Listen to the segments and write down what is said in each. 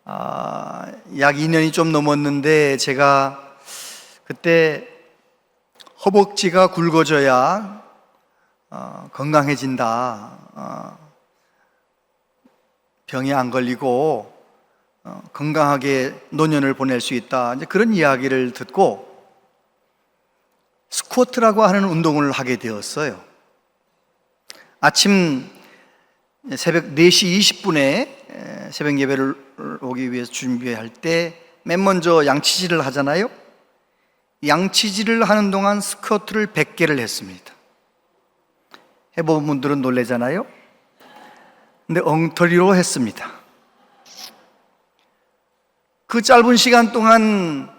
약 2년이 좀 넘었는데 제가 그때 허벅지가 굵어져야 건강해진다, 병에 안 걸리고 건강하게 노년을 보낼 수 있다, 이제 그런 이야기를 듣고 스쿼트라고 하는 운동을 하게 되었어요. 아침 새벽 4시 20분에 새벽 예배를 오기 위해서 준비할 때 맨 먼저 양치질을 하잖아요. 양치질을 하는 동안 스쿼트를 100개를 했습니다. 해본 분들은 놀라잖아요. 근데 엉터리로 했습니다. 그 짧은 시간 동안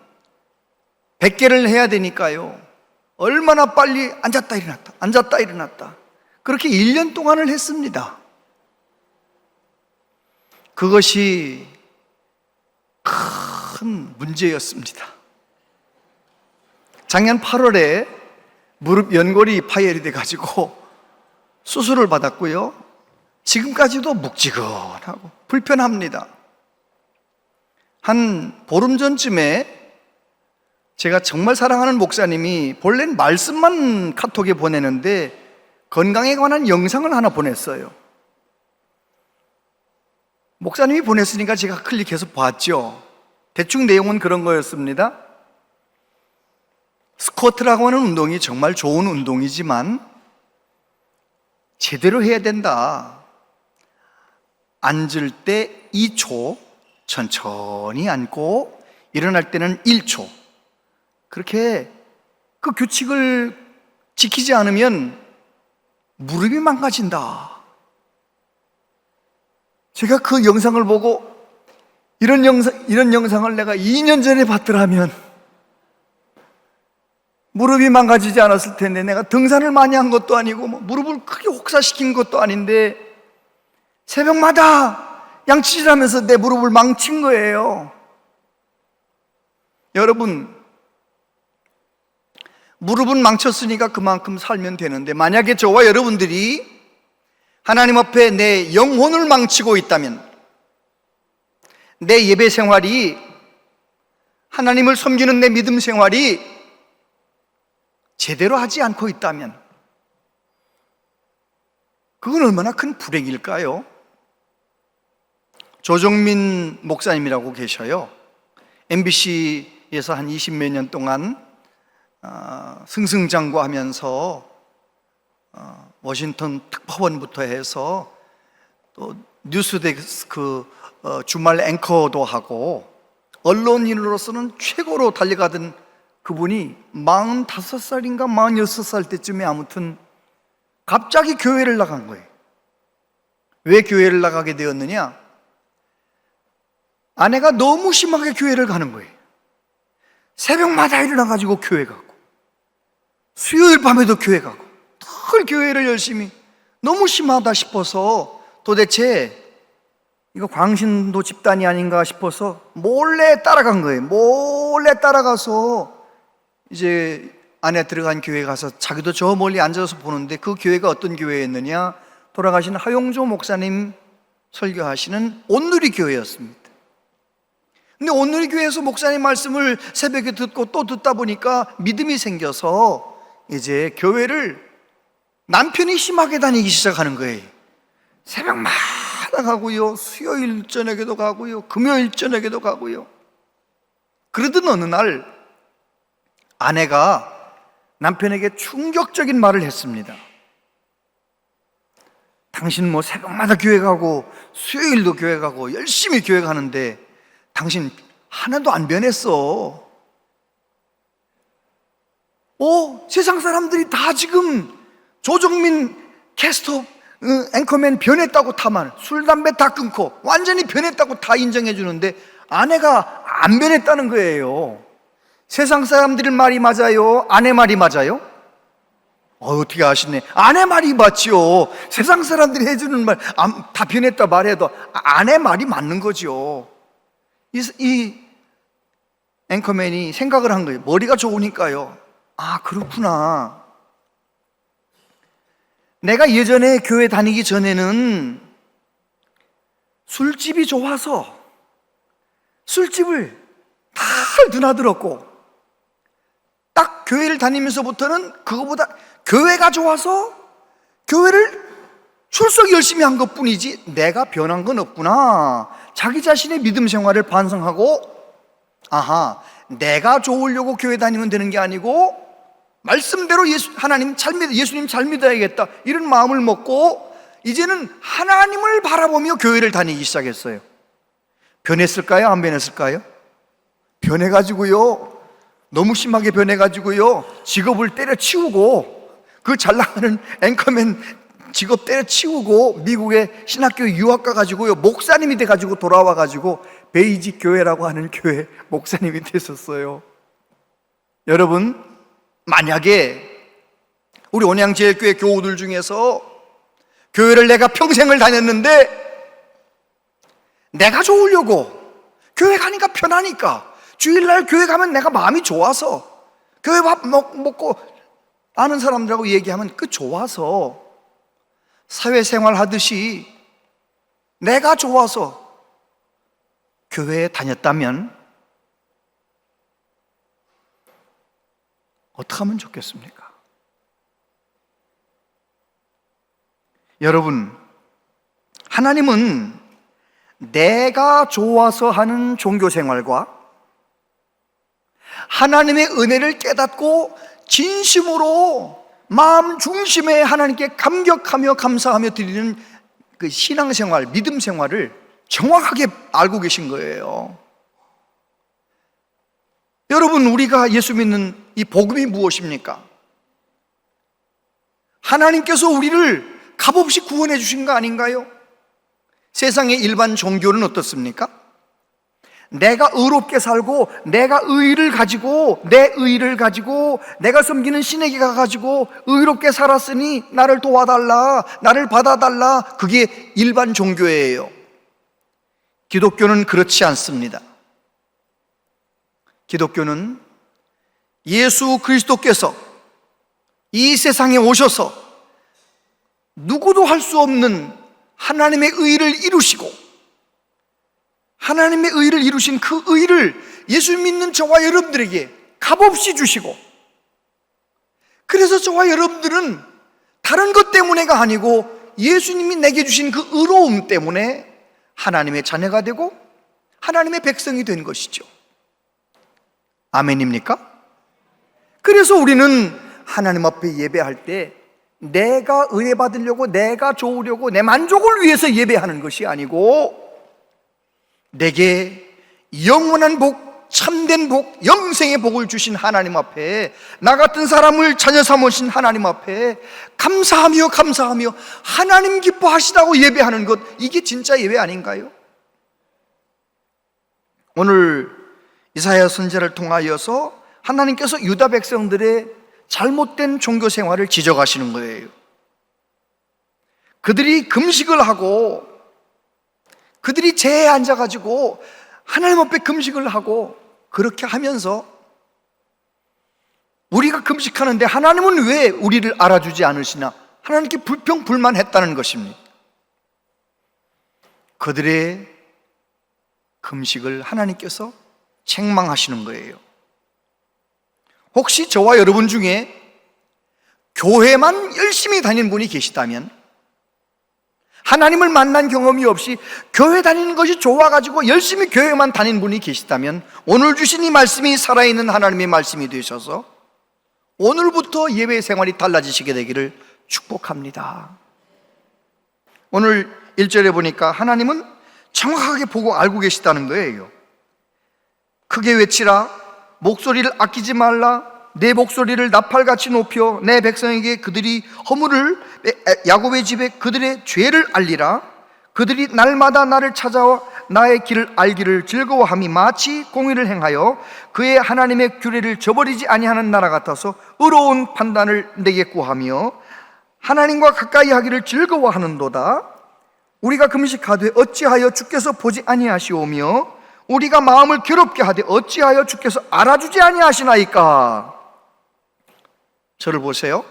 100개를 해야 되니까요, 얼마나 빨리 앉았다 일어났다 앉았다 일어났다, 그렇게 1년 동안을 했습니다. 그것이 큰 문제였습니다. 작년 8월에 무릎 연골이 파열이 돼가지고 수술을 받았고요, 지금까지도 묵직하고 불편합니다. 한 보름 전쯤에 제가 정말 사랑하는 목사님이 본래는 말씀만 카톡에 보내는데 건강에 관한 영상을 하나 보냈어요. 목사님이 보냈으니까 제가 클릭해서 봤죠. 대충 내용은 그런 거였습니다. 스쿼트라고 하는 운동이 정말 좋은 운동이지만 제대로 해야 된다. 앉을 때 2초 천천히 앉고 일어날 때는 1초, 그렇게 그 규칙을 지키지 않으면 무릎이 망가진다. 제가 그 영상을 보고 이런 영상을 내가 2년 전에 봤더라면 무릎이 망가지지 않았을 텐데, 내가 등산을 많이 한 것도 아니고 무릎을 크게 혹사시킨 것도 아닌데 새벽마다 양치질하면서 내 무릎을 망친 거예요. 여러분, 무릎은 망쳤으니까 그만큼 살면 되는데, 만약에 저와 여러분들이 하나님 앞에 내 영혼을 망치고 있다면, 내 예배 생활이, 하나님을 섬기는 내 믿음 생활이 제대로 하지 않고 있다면 그건 얼마나 큰 불행일까요? 조정민 목사님이라고 계셔요. MBC에서 한 20몇 년 동안 승승장구하면서 워싱턴 특파원부터 해서 또 뉴스데스크 주말 앵커도 하고 언론인으로서는 최고로 달려가던 그분이 45살인가 46살 때쯤에 아무튼 갑자기 교회를 나간 거예요. 왜 교회를 나가게 되었느냐? 아내가 너무 심하게 교회를 가는 거예요. 새벽마다 일어나가지고 교회 가고 수요일 밤에도 교회 가고 늘 교회를 열심히, 너무 심하다 싶어서 도대체 이거 광신도 집단이 아닌가 싶어서 몰래 따라간 거예요. 몰래 따라가서 이제 안에 들어간 교회 가서 자기도 저 멀리 앉아서 보는데, 그 교회가 어떤 교회였느냐? 돌아가신 하용조 목사님 설교하시는 온누리 교회였습니다. 근데 온누리 교회에서 목사님 말씀을 새벽에 듣고 또 듣다 보니까 믿음이 생겨서 이제 교회를 남편이 심하게 다니기 시작하는 거예요. 새벽마다 가고요, 수요일 저녁에도 가고요, 금요일 저녁에도 가고요. 그러던 어느 날 아내가 남편에게 충격적인 말을 했습니다. 당신 새벽마다 교회 가고 수요일도 교회 가고 열심히 교회 가는데 당신 하나도 안 변했어. 세상 사람들이 다 지금 조정민 캐스터 앵커맨 변했다고 다만 술 담배 다 끊고 완전히 변했다고 다 인정해 주는데 아내가 안 변했다는 거예요. 세상 사람들 말이 맞아요? 아내 말이 맞아요? 어떻게 아시네. 아내 말이 맞지요. 세상 사람들이 해주는 말 다 변했다 말해도 아내 말이 맞는 거죠. 이 앵커맨이 생각을 한 거예요. 머리가 좋으니까요. 그렇구나. 내가 예전에 교회 다니기 전에는 술집이 좋아서 술집을 다 드나들었고, 딱 교회를 다니면서부터는 그거보다 교회가 좋아서 교회를 출석 열심히 한 것뿐이지 내가 변한 건 없구나. 자기 자신의 믿음 생활을 반성하고, 아하, 내가 좋으려고 교회 다니면 되는 게 아니고 말씀대로 예수님 잘 믿어야겠다, 이런 마음을 먹고 이제는 하나님을 바라보며 교회를 다니기 시작했어요. 변했을까요? 안 변했을까요? 변해가지고요, 너무 심하게 변해가지고요, 직업을 때려치우고, 그 잘 나가는 앵커맨 직업 때려치우고 미국에 신학교 유학 가가지고요, 목사님이 돼가지고 돌아와가지고 베이직 교회라고 하는 교회 목사님이 됐었어요. 여러분, 만약에 우리 온양제일교회 교우들 중에서 교회를 내가 평생을 다녔는데 내가 좋으려고 교회 가니까 편하니까, 주일날 교회 가면 내가 마음이 좋아서, 교회 밥 먹고 아는 사람들하고 얘기하면 그 좋아서, 사회생활 하듯이 내가 좋아서 교회에 다녔다면 어떻게 하면 좋겠습니까? 여러분, 하나님은 내가 좋아서 하는 종교생활과 하나님의 은혜를 깨닫고 진심으로 마음 중심에 하나님께 감격하며 감사하며 드리는 그 신앙생활, 믿음 생활을 정확하게 알고 계신 거예요. 여러분, 우리가 예수 믿는 이 복음이 무엇입니까? 하나님께서 우리를 값없이 구원해 주신 거 아닌가요? 세상의 일반 종교는 어떻습니까? 내가 의롭게 살고 내가 의의를 가지고, 내 의의를 가지고 내가 섬기는 신에게 가가지고 의롭게 살았으니 나를 도와달라, 나를 받아달라, 그게 일반 종교예요. 기독교는 그렇지 않습니다. 기독교는 예수 그리스도께서 이 세상에 오셔서 누구도 할 수 없는 하나님의 의를 이루시고, 하나님의 의를 이루신 그 의를 예수 믿는 저와 여러분들에게 값없이 주시고, 그래서 저와 여러분들은 다른 것 때문에가 아니고 예수님이 내게 주신 그 의로움 때문에 하나님의 자녀가 되고 하나님의 백성이 된 것이죠. 아멘입니까? 그래서 우리는 하나님 앞에 예배할 때 내가 은혜 받으려고, 내가 좋으려고, 내 만족을 위해서 예배하는 것이 아니고, 내게 영원한 복, 참된 복, 영생의 복을 주신 하나님 앞에, 나 같은 사람을 자녀 삼으신 하나님 앞에 감사하며 하나님 기뻐하시다고 예배하는 것, 이게 진짜 예배 아닌가요? 오늘 이사야 선지자를 통하여서 하나님께서 유다 백성들의 잘못된 종교 생활을 지적하시는 거예요. 그들이 금식을 하고, 그들이 제에 앉아가지고 하나님 앞에 금식을 하고, 그렇게 하면서 우리가 금식하는데 하나님은 왜 우리를 알아주지 않으시나, 하나님께 불평불만했다는 것입니다. 그들의 금식을 하나님께서 책망하시는 거예요. 혹시 저와 여러분 중에 교회만 열심히 다니는 분이 계시다면, 하나님을 만난 경험이 없이 교회 다니는 것이 좋아가지고 열심히 교회만 다니는 분이 계시다면, 오늘 주신 이 말씀이 살아있는 하나님의 말씀이 되셔서 오늘부터 예배 생활이 달라지시게 되기를 축복합니다. 오늘 1절에 보니까 하나님은 정확하게 보고 알고 계시다는 거예요. 크게 외치라, 목소리를 아끼지 말라, 내 목소리를 나팔같이 높여 내 백성에게 그들이 허물을, 야곱의 집에 그들의 죄를 알리라. 그들이 날마다 나를 찾아와 나의 길을 알기를 즐거워함이 마치 공의를 행하여 그의 하나님의 규례를 저버리지 아니하는 나라 같아서 의로운 판단을 내게 구하며 하나님과 가까이 하기를 즐거워하는도다. 우리가 금식하되 어찌하여 주께서 보지 아니하시오며 우리가 마음을 괴롭게 하되 어찌하여 주께서 알아주지 아니하시나이까. 저를 보세요.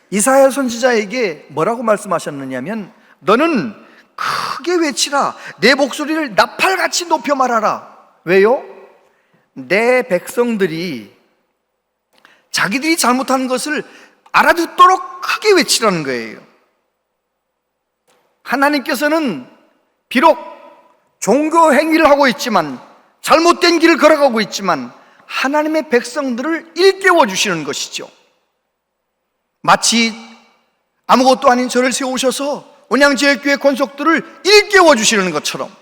이사야 선지자에게 뭐라고 말씀하셨느냐면, 너는 크게 외치라. 내 목소리를 나팔같이 높여 말하라. 왜요? 내 백성들이 자기들이 잘못한 것을 알아듣도록 크게 외치라는 거예요. 하나님께서는 비록 종교 행위를 하고 있지만, 잘못된 길을 걸어가고 있지만 하나님의 백성들을 일깨워 주시는 것이죠. 마치 아무것도 아닌 저를 세우셔서 온양제일교회 권속들을 일깨워 주시는 것처럼,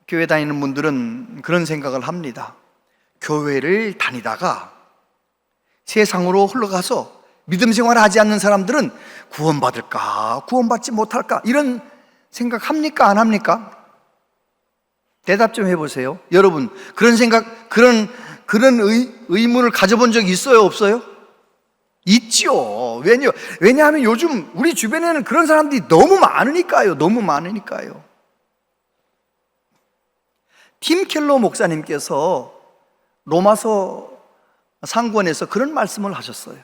교회 다니는 분들은 그런 생각을 합니다. 교회를 다니다가 세상으로 흘러가서 믿음 생활을 하지 않는 사람들은 구원받을까, 구원받지 못할까, 이런 생각 합니까, 안 합니까? 대답 좀 해보세요. 여러분, 그런 생각, 그런 의문을 가져본 적 있어요, 없어요? 있죠. 왜냐하면 요즘 우리 주변에는 그런 사람들이 너무 많으니까요. 너무 많으니까요. 팀 켈러 목사님께서 로마서 상권에서 그런 말씀을 하셨어요.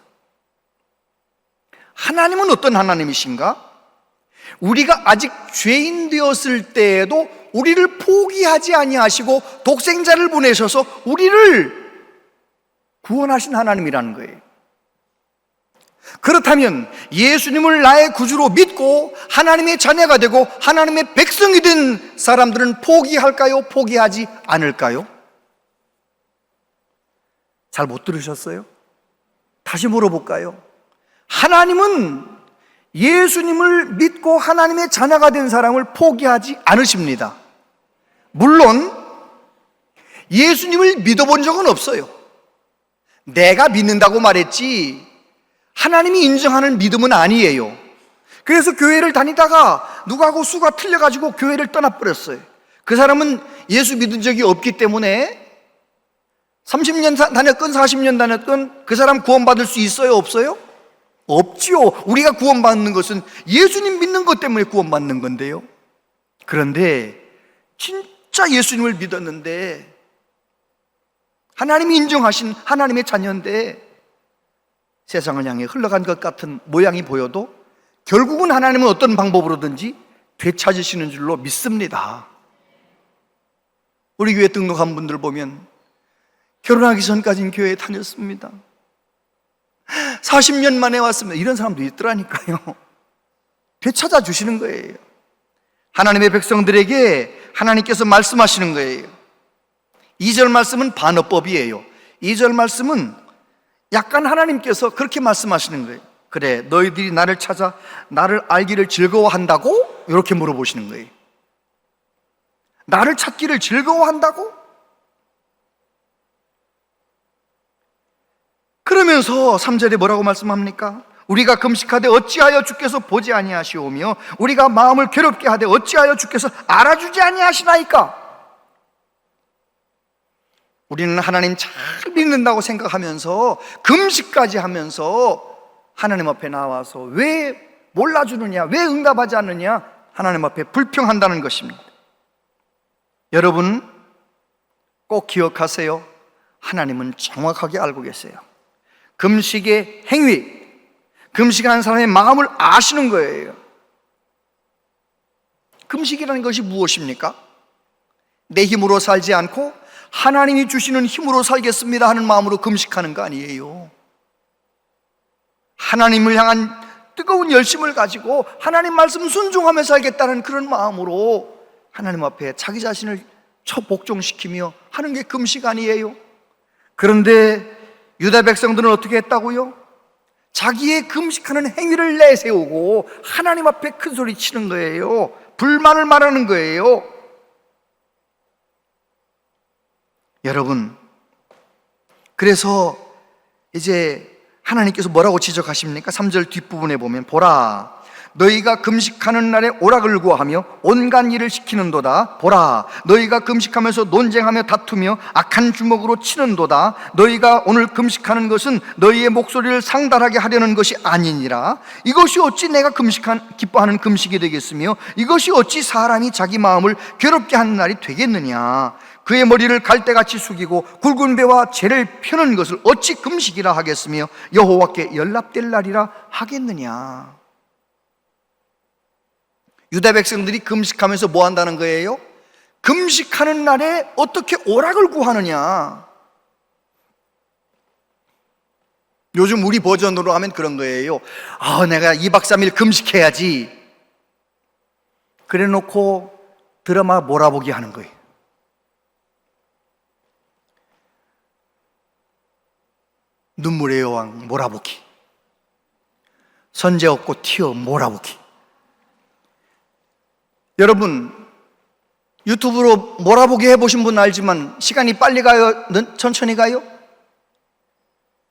하나님은 어떤 하나님이신가? 우리가 아직 죄인 되었을 때에도 우리를 포기하지 아니하시고 독생자를 보내셔서 우리를 구원하신 하나님이라는 거예요. 그렇다면 예수님을 나의 구주로 믿고 하나님의 자녀가 되고 하나님의 백성이 된 사람들은 포기할까요? 포기하지 않을까요? 잘 못 들으셨어요? 다시 물어볼까요? 하나님은 예수님을 믿고 하나님의 자녀가 된 사람을 포기하지 않으십니다. 물론 예수님을 믿어본 적은 없어요. 내가 믿는다고 말했지 하나님이 인정하는 믿음은 아니에요. 그래서 교회를 다니다가 누구하고 수가 틀려가지고 교회를 떠나버렸어요. 그 사람은 예수 믿은 적이 없기 때문에 30년 다녔건 40년 다녔건 그 사람 구원받을 수 있어요, 없어요? 없지요. 우리가 구원받는 것은 예수님 믿는 것 때문에 구원받는 건데요. 그런데 진짜 예수님을 믿었는데, 하나님이 인정하신 하나님의 자녀인데 세상을 향해 흘러간 것 같은 모양이 보여도 결국은 하나님은 어떤 방법으로든지 되찾으시는 줄로 믿습니다. 우리 교회 등록한 분들 보면 결혼하기 전까지는 교회에 다녔습니다. 40년 만에 왔습니다. 이런 사람도 있더라니까요. 되찾아 주시는 거예요. 하나님의 백성들에게 하나님께서 말씀하시는 거예요. 2절 말씀은 반어법이에요. 2절 말씀은 약간 하나님께서 그렇게 말씀하시는 거예요. 그래, 너희들이 나를 찾아 나를 알기를 즐거워한다고? 이렇게 물어보시는 거예요. 나를 찾기를 즐거워한다고? 그러면서 3절에 뭐라고 말씀합니까? 우리가 금식하되 어찌하여 주께서 보지 아니하시오며 우리가 마음을 괴롭게 하되 어찌하여 주께서 알아주지 아니하시나이까? 우리는 하나님 잘 믿는다고 생각하면서 금식까지 하면서 하나님 앞에 나와서 왜 몰라주느냐, 왜 응답하지 않느냐, 하나님 앞에 불평한다는 것입니다. 여러분 꼭 기억하세요. 하나님은 정확하게 알고 계세요. 금식의 행위, 금식하는 사람의 마음을 아시는 거예요. 금식이라는 것이 무엇입니까? 내 힘으로 살지 않고 하나님이 주시는 힘으로 살겠습니다 하는 마음으로 금식하는 거 아니에요. 하나님을 향한 뜨거운 열심을 가지고 하나님 말씀 순종하며 살겠다는 그런 마음으로 하나님 앞에 자기 자신을 복종시키며 하는 게 금식 아니에요. 그런데 유다 백성들은 어떻게 했다고요? 자기의 금식하는 행위를 내세우고 하나님 앞에 큰 소리 치는 거예요. 불만을 말하는 거예요. 여러분, 그래서 이제 하나님께서 뭐라고 지적하십니까? 3절 뒷부분에 보면 보라, 너희가 금식하는 날에 오락을 구하며 온갖 일을 시키는도다. 보라, 너희가 금식하면서 논쟁하며 다투며 악한 주먹으로 치는도다. 너희가 오늘 금식하는 것은 너희의 목소리를 상달하게 하려는 것이 아니니라. 이것이 어찌 내가 기뻐하는 금식이 되겠으며 이것이 어찌 사람이 자기 마음을 괴롭게 하는 날이 되겠느냐. 그의 머리를 갈대같이 숙이고 굵은 배와 재를 펴는 것을 어찌 금식이라 하겠으며 여호와께 연락될 날이라 하겠느냐. 유다 백성들이 금식하면서 뭐 한다는 거예요? 금식하는 날에 어떻게 오락을 구하느냐. 요즘 우리 버전으로 하면 그런 거예요. 내가 2박 3일 금식해야지. 그래 놓고 드라마 몰아보기 하는 거예요. 눈물의 여왕 몰아보기, 선제 없고 티어 몰아보기. 여러분, 유튜브로 몰아보기 해보신 분 알지만 시간이 빨리 가요? 천천히 가요?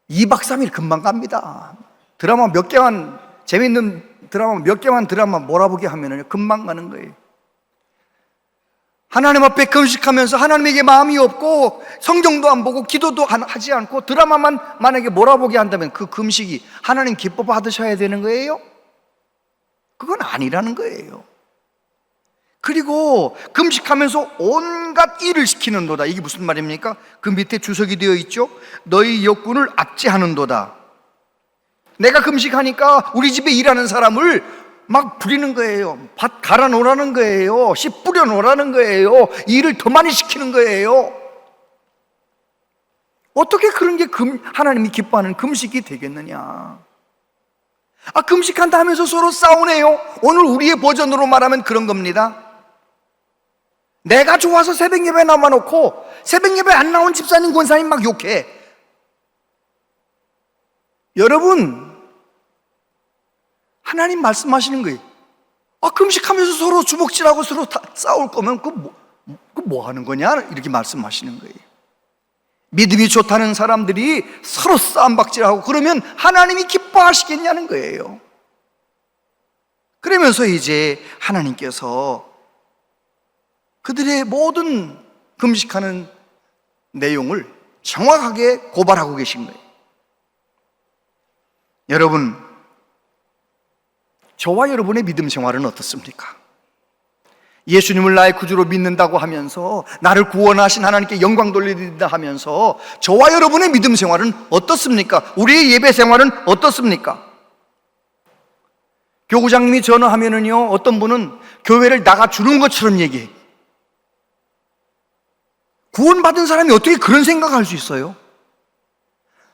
2박 3일 금방 갑니다. 드라마 몇 개만, 재밌는 드라마 몇 개만 드라마 몰아보기 하면은 금방 가는 거예요. 하나님 앞에 금식하면서 하나님에게 마음이 없고 성경도 안 보고 기도도 하지 않고 드라마만 만약에 몰아보게 한다면 그 금식이 하나님 기뻐 받으셔야 되는 거예요? 그건 아니라는 거예요. 그리고 금식하면서 온갖 일을 시키는도다. 이게 무슨 말입니까? 그 밑에 주석이 되어 있죠. 너희 욕구를 압제하는도다. 내가 금식하니까 우리 집에 일하는 사람을 막 부리는 거예요. 밭 갈아 놓으라는 거예요. 씨 뿌려 놓으라는 거예요. 일을 더 많이 시키는 거예요. 어떻게 그런 게 하나님이 기뻐하는 금식이 되겠느냐. 금식한다 하면서 서로 싸우네요. 오늘 우리의 버전으로 말하면 그런 겁니다. 내가 좋아서 새벽 예배 나와놓고 새벽 예배 안 나온 집사님 권사님 막 욕해. 여러분, 하나님 말씀하시는 거예요. 금식하면서 서로 주먹질하고 서로 싸울 거면 뭐 하는 거냐? 이렇게 말씀하시는 거예요. 믿음이 좋다는 사람들이 서로 싸움박질하고 그러면 하나님이 기뻐하시겠냐는 거예요. 그러면서 이제 하나님께서 그들의 모든 금식하는 내용을 정확하게 고발하고 계신 거예요. 여러분, 저와 여러분의 믿음 생활은 어떻습니까? 예수님을 나의 구주로 믿는다고 하면서 나를 구원하신 하나님께 영광 돌리다 하면서 저와 여러분의 믿음 생활은 어떻습니까? 우리의 예배 생활은 어떻습니까? 교구장님이 전화하면은요, 어떤 분은 교회를 나가 주는 것처럼 얘기해. 구원받은 사람이 어떻게 그런 생각할 수 있어요?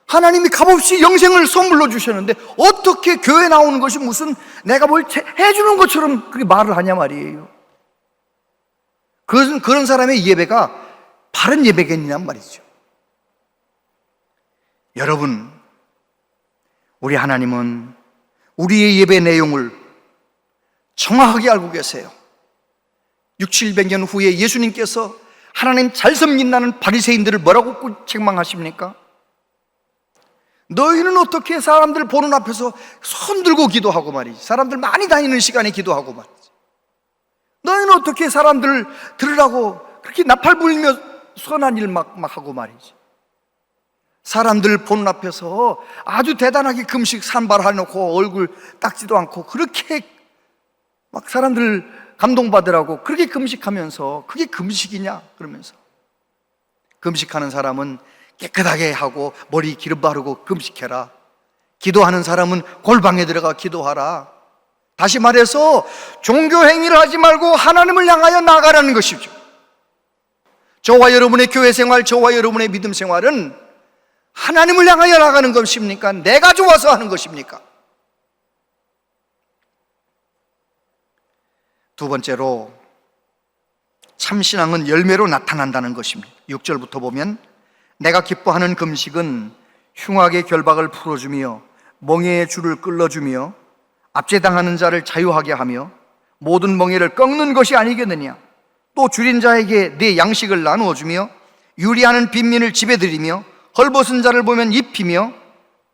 하나님이 값없이 영생을 선물로 주셨는데 어떻게 교회 나오는 것이 무슨 내가 뭘 해주는 것처럼 그렇게 말을 하냐 말이에요. 그런 사람의 예배가 바른 예배겠냐는 말이죠. 여러분, 우리 하나님은 우리의 예배 내용을 정확하게 알고 계세요. 600~700년 후에 예수님께서 하나님 잘 섬긴다는 바리새인들을 뭐라고 책망하십니까? 너희는 어떻게 사람들 보는 앞에서 손 들고 기도하고 말이지, 사람들 많이 다니는 시간에 기도하고 말이지, 너희는 어떻게 사람들 들으라고 그렇게 나팔 불며 선한 일 막 하고 말이지, 사람들 보는 앞에서 아주 대단하게 금식 산발해놓고 얼굴 닦지도 않고 그렇게 막 사람들 감동받으라고 그렇게 금식하면서 그게 금식이냐 그러면서, 금식하는 사람은 깨끗하게 하고 머리 기름 바르고 금식해라. 기도하는 사람은 골방에 들어가 기도하라. 다시 말해서 종교 행위를 하지 말고 하나님을 향하여 나아가라는 것이죠. 저와 여러분의 교회 생활, 저와 여러분의 믿음 생활은 하나님을 향하여 나가는 것입니까? 내가 좋아서 하는 것입니까? 두 번째로, 참신앙은 열매로 나타난다는 것입니다. 6절부터 보면 내가 기뻐하는 금식은 흉악의 결박을 풀어주며 멍에의 줄을 끌어주며 압제당하는 자를 자유하게 하며 모든 멍에를 꺾는 것이 아니겠느냐. 또 줄인 자에게 내 양식을 나누어 주며 유리하는 빈민을 집에 들이며 헐벗은 자를 보면 입히며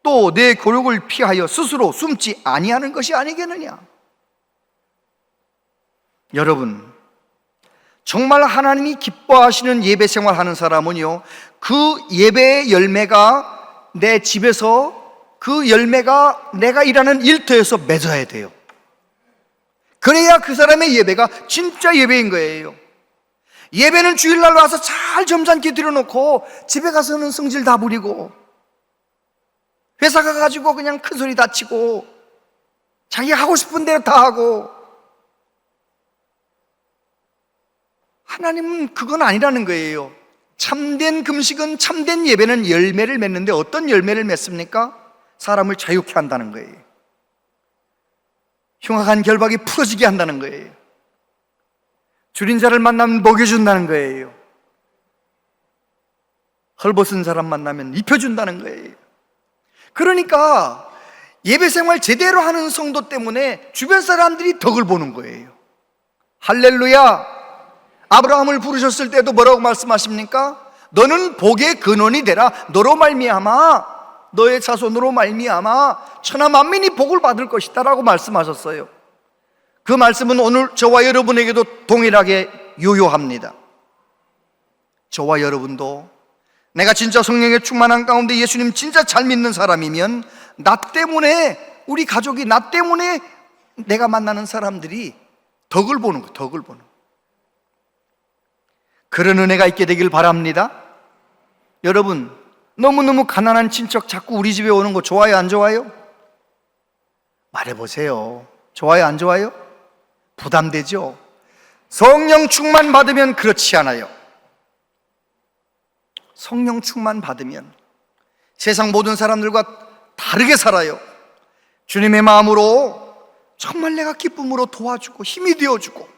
또 내 교육을 피하여 스스로 숨지 아니하는 것이 아니겠느냐. 여러분, 정말 하나님이 기뻐하시는 예배 생활하는 사람은요, 그 예배의 열매가 내 집에서, 그 열매가 내가 일하는 일터에서 맺어야 돼요. 그래야 그 사람의 예배가 진짜 예배인 거예요. 예배는 주일날 와서 잘 점잖게 드려놓고 집에 가서는 성질 다 부리고 회사 가가지고 그냥 큰 소리 다 치고 자기 하고 싶은 대로 다 하고 하나님은 그건 아니라는 거예요. 참된 금식은, 참된 예배는 열매를 맺는데 어떤 열매를 맺습니까? 사람을 자유케 한다는 거예요. 흉악한 결박이 풀어지게 한다는 거예요. 줄인 자를 만나면 먹여준다는 거예요. 헐벗은 사람 만나면 입혀준다는 거예요. 그러니까 예배 생활 제대로 하는 성도 때문에 주변 사람들이 덕을 보는 거예요. 할렐루야. 아브라함을 부르셨을 때도 뭐라고 말씀하십니까? 너는 복의 근원이 되라. 너로 말미암아, 너의 자손으로 말미암아 천하 만민이 복을 받을 것이다 라고 말씀하셨어요. 그 말씀은 오늘 저와 여러분에게도 동일하게 유효합니다. 저와 여러분도 내가 진짜 성령의 충만한 가운데 예수님 진짜 잘 믿는 사람이면 나 때문에, 우리 가족이, 나 때문에 내가 만나는 사람들이 덕을 보는 거예요. 덕을 보는 거예요. 그런 은혜가 있게 되길 바랍니다. 여러분, 너무너무 가난한 친척 자꾸 우리 집에 오는 거 좋아요, 안 좋아요? 말해보세요. 좋아요, 안 좋아요? 부담되죠? 성령 충만 받으면 그렇지 않아요. 성령 충만 받으면 세상 모든 사람들과 다르게 살아요. 주님의 마음으로 정말 내가 기쁨으로 도와주고 힘이 되어주고,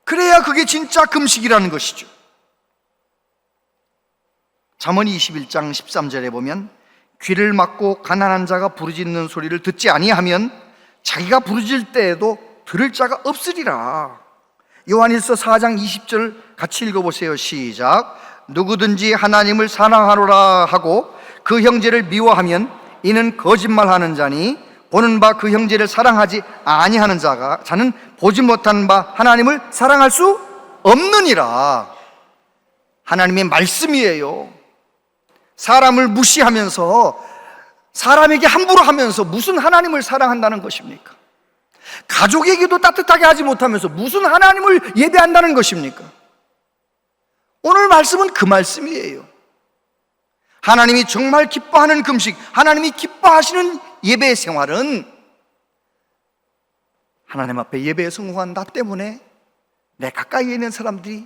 그래야 그게 진짜 금식이라는 것이죠. 잠언 21장 13절에 보면 귀를 막고 가난한 자가 부르짖는 소리를 듣지 아니하면 자기가 부르짖을 때에도 들을 자가 없으리라. 요한일서 4장 20절 같이 읽어보세요. 시작. 누구든지 하나님을 사랑하노라 하고 그 형제를 미워하면 이는 거짓말하는 자니 보는 바 그 형제를 사랑하지 아니하는 자는 보지 못한 바 하나님을 사랑할 수 없느니라. 하나님의 말씀이에요. 사람을 무시하면서, 사람에게 함부로 하면서 무슨 하나님을 사랑한다는 것입니까? 가족에게도 따뜻하게 하지 못하면서 무슨 하나님을 예배한다는 것입니까? 오늘 말씀은 그 말씀이에요. 하나님이 정말 기뻐하는 금식, 하나님이 기뻐하시는 예배 생활은 하나님 앞에 예배에 성공한 나 때문에 내 가까이에 있는 사람들이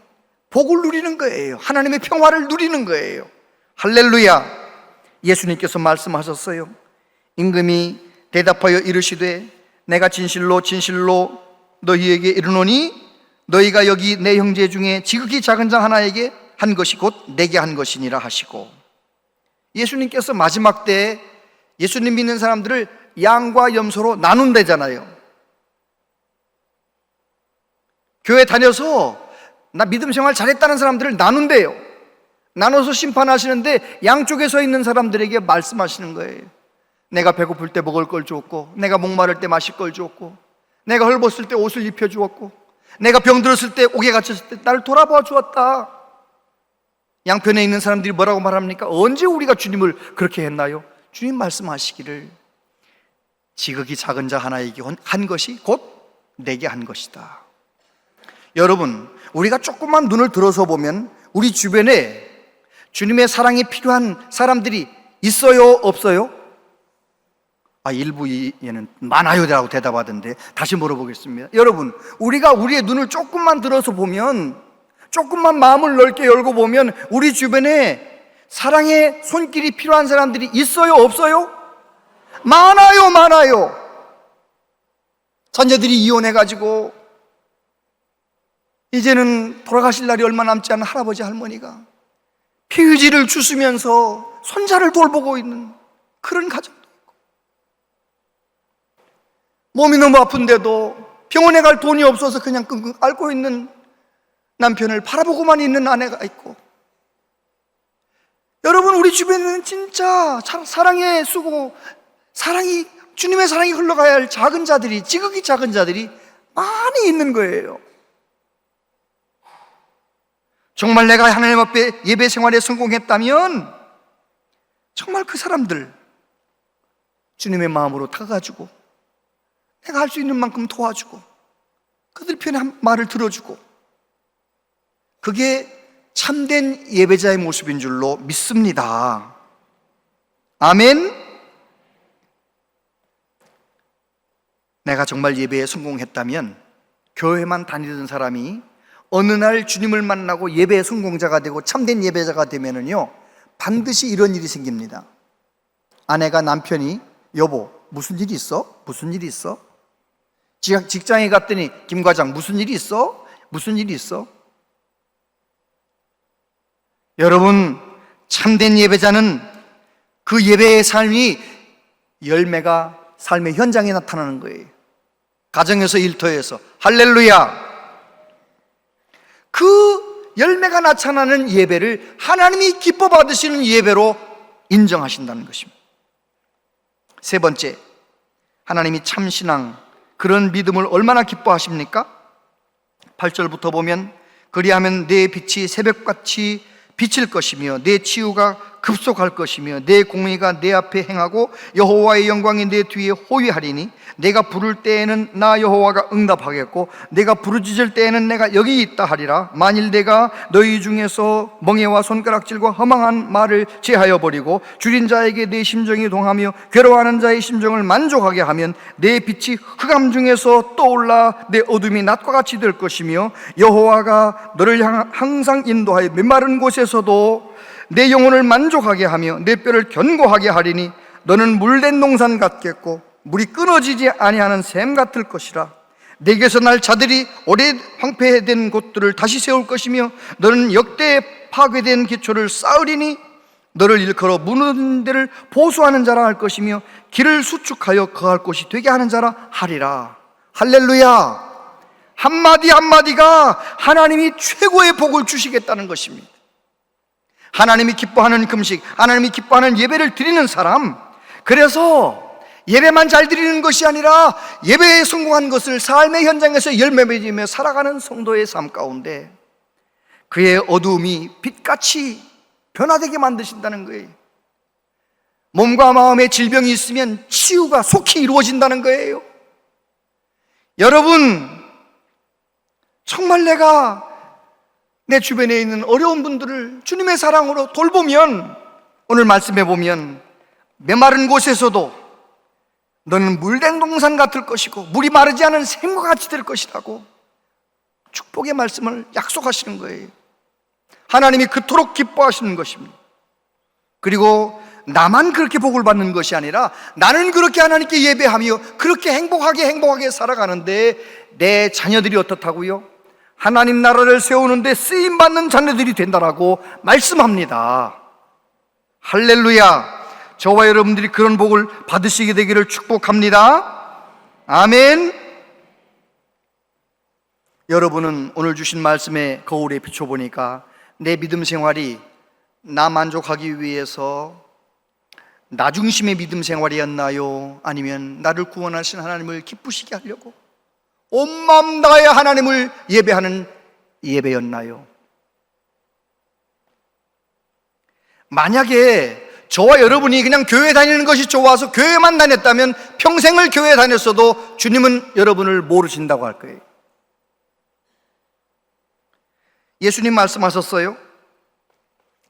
복을 누리는 거예요. 하나님의 평화를 누리는 거예요. 할렐루야. 예수님께서 말씀하셨어요. 임금이 대답하여 이르시되 내가 진실로 진실로 너희에게 이르노니 너희가 여기 내 형제 중에 지극히 작은 자 하나에게 한 것이 곧 내게 한 것이니라 하시고, 예수님께서 마지막 때에 예수님 믿는 사람들을 양과 염소로 나눈대잖아요. 교회 다녀서 나 믿음 생활 잘했다는 사람들을 나눈대요. 나눠서 심판하시는데 양쪽에 서 있는 사람들에게 말씀하시는 거예요. 내가 배고플 때 먹을 걸 주었고, 내가 목마를 때 마실 걸 주었고, 내가 헐벗을 때 옷을 입혀 주었고, 내가 병들었을 때, 옥에 갇혔을 때 나를 돌아봐 주었다. 양편에 있는 사람들이 뭐라고 말합니까? 언제 우리가 주님을 그렇게 했나요? 주님 말씀하시기를 지극히 작은 자 하나에게 한 것이 곧 내게 한 것이다. 여러분, 우리가 조금만 눈을 들어서 보면 우리 주변에 주님의 사랑이 필요한 사람들이 있어요, 없어요? 일부에는 많아요 라고 대답하던데 다시 물어보겠습니다. 여러분, 우리가 우리의 눈을 조금만 들어서 보면, 조금만 마음을 넓게 열고 보면 우리 주변에 사랑의 손길이 필요한 사람들이 있어요, 없어요? 많아요, 많아요. 자녀들이 이혼해가지고 이제는 돌아가실 날이 얼마 남지 않은 할아버지 할머니가 피의지를 주시면서 손자를 돌보고 있는 그런 가정도 있고, 몸이 너무 아픈데도 병원에 갈 돈이 없어서 그냥 끙끙 앓고 있는 남편을 바라보고만 있는 아내가 있고, 여러분, 우리 주변에는 진짜 사랑에 쓰고 주님의 사랑이 흘러가야 할 작은 자들이, 지극히 작은 자들이 많이 있는 거예요. 정말 내가 하나님 앞에 예배 생활에 성공했다면 정말 그 사람들 주님의 마음으로 다가가지고 내가 할 수 있는 만큼 도와주고 그들 편에 말을 들어주고, 그게 참된 예배자의 모습인 줄로 믿습니다. 아멘. 내가 정말 예배에 성공했다면 교회만 다니던 사람이 어느 날 주님을 만나고 예배의 성공자가 되고 참된 예배자가 되면은요, 반드시 이런 일이 생깁니다. 아내가 남편이 여보 무슨 일이 있어? 무슨 일이 있어? 직장에 갔더니 김 과장 무슨 일이 있어? 무슨 일이 있어? 여러분, 참된 예배자는 그 예배의 삶이 열매가 삶의 현장에 나타나는 거예요. 가정에서, 일터에서. 할렐루야. 그 열매가 나타나는 예배를 하나님이 기뻐 받으시는 예배로 인정하신다는 것입니다. 세 번째, 하나님이 참신앙, 그런 믿음을 얼마나 기뻐하십니까? 8절부터 보면 그리하면 내 빛이 새벽같이 비칠 것이며 내 치유가 급속할 것이며 내 공의가 내 앞에 행하고 여호와의 영광이 내 뒤에 호위하리니 내가 부를 때에는 나 여호와가 응답하겠고 내가 부르짖을 때에는 내가 여기 있다 하리라. 만일 내가 너희 중에서 멍에와 손가락질과 허망한 말을 제하여 버리고 줄인 자에게 내 심정이 동하며 괴로워하는 자의 심정을 만족하게 하면 내 빛이 흑암 중에서 떠올라 내 어둠이 낮과 같이 될 것이며 여호와가 너를 항상 인도하여 메마른 곳에서도 내 영혼을 만족하게 하며 내 뼈를 견고하게 하리니 너는 물된 농산 같겠고 물이 끊어지지 아니하는 샘 같을 것이라. 내게서 날 자들이 오래 황폐된 곳들을 다시 세울 것이며 너는 역대 파괴된 기초를 쌓으리니 너를 일컬어 무너진 데를 보수하는 자라 할 것이며 길을 수축하여 거할 곳이 되게 하는 자라 하리라. 할렐루야. 한마디 한마디가 하나님이 최고의 복을 주시겠다는 것입니다. 하나님이 기뻐하는 금식, 하나님이 기뻐하는 예배를 드리는 사람, 그래서 예배만 잘 드리는 것이 아니라 예배에 성공한 것을 삶의 현장에서 열매 맺으며 살아가는 성도의 삶 가운데 그의 어두움이 빛같이 변화되게 만드신다는 거예요. 몸과 마음에 질병이 있으면 치유가 속히 이루어진다는 거예요. 여러분, 정말 내가 내 주변에 있는 어려운 분들을 주님의 사랑으로 돌보면, 오늘 말씀해 보면 메마른 곳에서도 너는 물된 동산 같을 것이고 물이 마르지 않은 샘과 같이 될 것이라고 축복의 말씀을 약속하시는 거예요. 하나님이 그토록 기뻐하시는 것입니다. 그리고 나만 그렇게 복을 받는 것이 아니라 나는 그렇게 하나님께 예배하며 그렇게 행복하게 살아가는데 내 자녀들이 어떻다고요? 하나님 나라를 세우는데 쓰임받는 자녀들이 된다라고 말씀합니다. 할렐루야. 저와 여러분들이 그런 복을 받으시게 되기를 축복합니다. 아멘. 여러분은 오늘 주신 말씀에 거울에 비춰보니까 내 믿음 생활이 나 만족하기 위해서 나 중심의 믿음 생활이었나요? 아니면 나를 구원하신 하나님을 기쁘시게 하려고 온 마음 다해 하나님을 예배하는 예배였나요? 만약에 저와 여러분이 그냥 교회 다니는 것이 좋아서 교회만 다녔다면 평생을 교회 다녔어도 주님은 여러분을 모르신다고 할 거예요. 예수님 말씀하셨어요.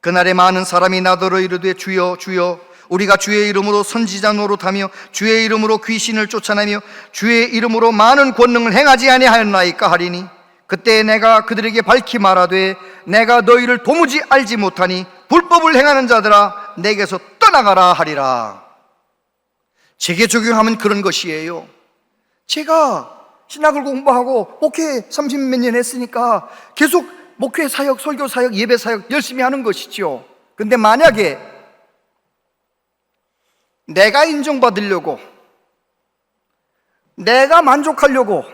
그날에 많은 사람이 나더러 이르되 주여 주여 우리가 주의 이름으로 선지자 노릇하며 주의 이름으로 귀신을 쫓아내며 주의 이름으로 많은 권능을 행하지 아니하였나이까 하리니 그때 내가 그들에게 밝히 말하되 내가 너희를 도무지 알지 못하니 불법을 행하는 자들아 내게서 떠나가라 하리라. 제게 적용하면 그런 것이에요. 제가 신학을 공부하고 목회 30몇 년 했으니까 계속 목회 사역, 설교 사역, 예배 사역 열심히 하는 것이죠. 근데 만약에 내가 인정받으려고, 내가 만족하려고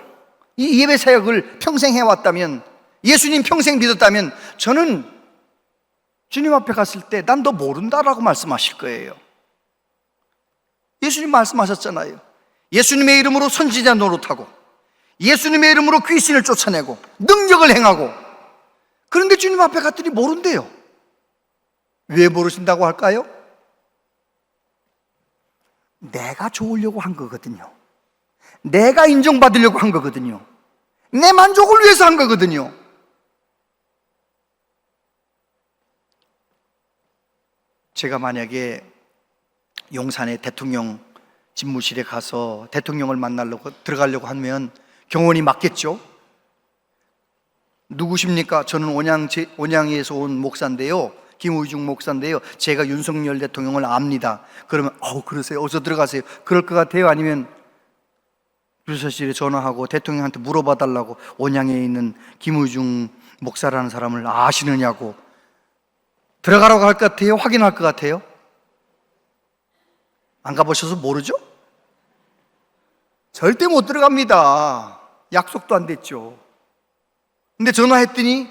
이 예배 사역을 평생 해왔다면, 예수님 평생 믿었다면 저는 주님 앞에 갔을 때 난 너 모른다라고 말씀하실 거예요. 예수님 말씀하셨잖아요. 예수님의 이름으로 선지자 노릇하고 예수님의 이름으로 귀신을 쫓아내고 능력을 행하고, 그런데 주님 앞에 갔더니 모른대요. 왜 모르신다고 할까요? 내가 좋으려고 한 거거든요. 내가 인정받으려고 한 거거든요. 내 만족을 위해서 한 거거든요. 제가 만약에 용산의 대통령 집무실에 가서 대통령을 만나려고 들어가려고 하면 경호원이 맞겠죠? 누구십니까? 저는 온양에서 온 목사인데요, 김우중 목사인데요, 제가 윤석열 대통령을 압니다. 그러면 그러세요? 어서 들어가세요. 그럴 것 같아요? 아니면 주사실에 전화하고 대통령한테 물어봐 달라고 온양에 있는 김우중 목사라는 사람을 아시느냐고 들어가라고 할 것 같아요? 확인할 것 같아요? 안 가보셔서 모르죠? 절대 못 들어갑니다. 약속도 안 됐죠. 근데 전화했더니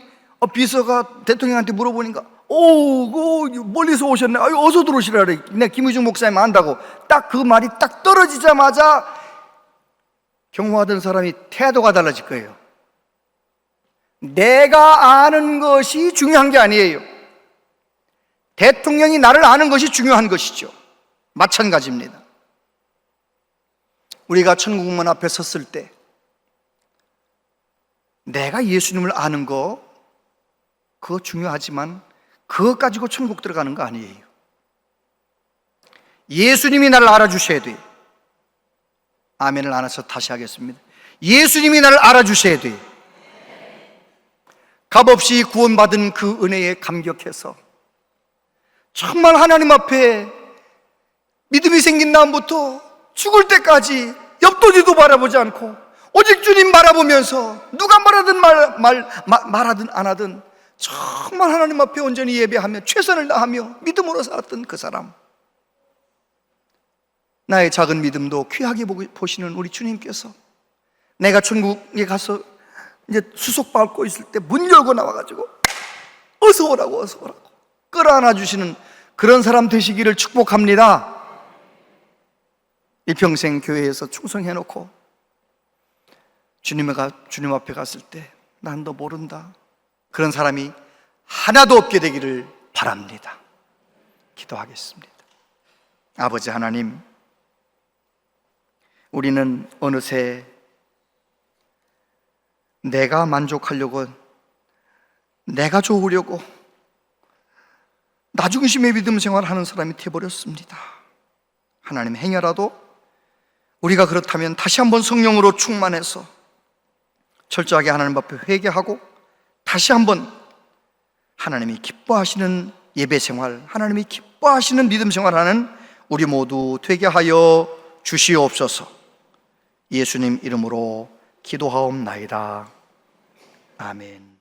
비서가 대통령한테 물어보니까 멀리서 오셨네. 어서 들어오시라 그래. 내가 김우중 목사님 안다고. 딱 그 말이 딱 떨어지자마자 경호하던 사람이 태도가 달라질 거예요. 내가 아는 것이 중요한 게 아니에요. 대통령이 나를 아는 것이 중요한 것이죠. 마찬가지입니다. 우리가 천국문 앞에 섰을 때 내가 예수님을 아는 거 그거 중요하지만 그것 가지고 천국 들어가는 거 아니에요. 예수님이 나를 알아주셔야 돼요. 아멘을 안 해서 다시 하겠습니다. 예수님이 나를 알아주셔야 돼요. 값없이 구원받은 그 은혜에 감격해서 정말 하나님 앞에 믿음이 생긴 다음부터 죽을 때까지 옆도리도 바라보지 않고 오직 주님 바라보면서 누가 말하든 말하든 안 하든 정말 하나님 앞에 온전히 예배하며 최선을 다하며 믿음으로 살았던 그 사람, 나의 작은 믿음도 귀하게 보시는 우리 주님께서 내가 천국에 가서 이제 수속 밟고 있을 때 문 열고 나와가지고 어서 오라고 끌어안아 주시는 그런 사람 되시기를 축복합니다. 일평생 교회에서 충성해놓고 주님 앞에 갔을 때 난 너 모른다, 그런 사람이 하나도 없게 되기를 바랍니다. 기도하겠습니다. 아버지 하나님, 우리는 어느새 내가 만족하려고, 내가 좋으려고 나 중심의 믿음 생활하는 사람이 되어버렸습니다. 하나님, 행여라도 우리가 그렇다면 다시 한번 성령으로 충만해서 철저하게 하나님 앞에 회개하고 다시 한번 하나님이 기뻐하시는 예배 생활, 하나님이 기뻐하시는 믿음 생활하는 우리 모두 되게 하여 주시옵소서. 예수님 이름으로 기도하옵나이다. 아멘.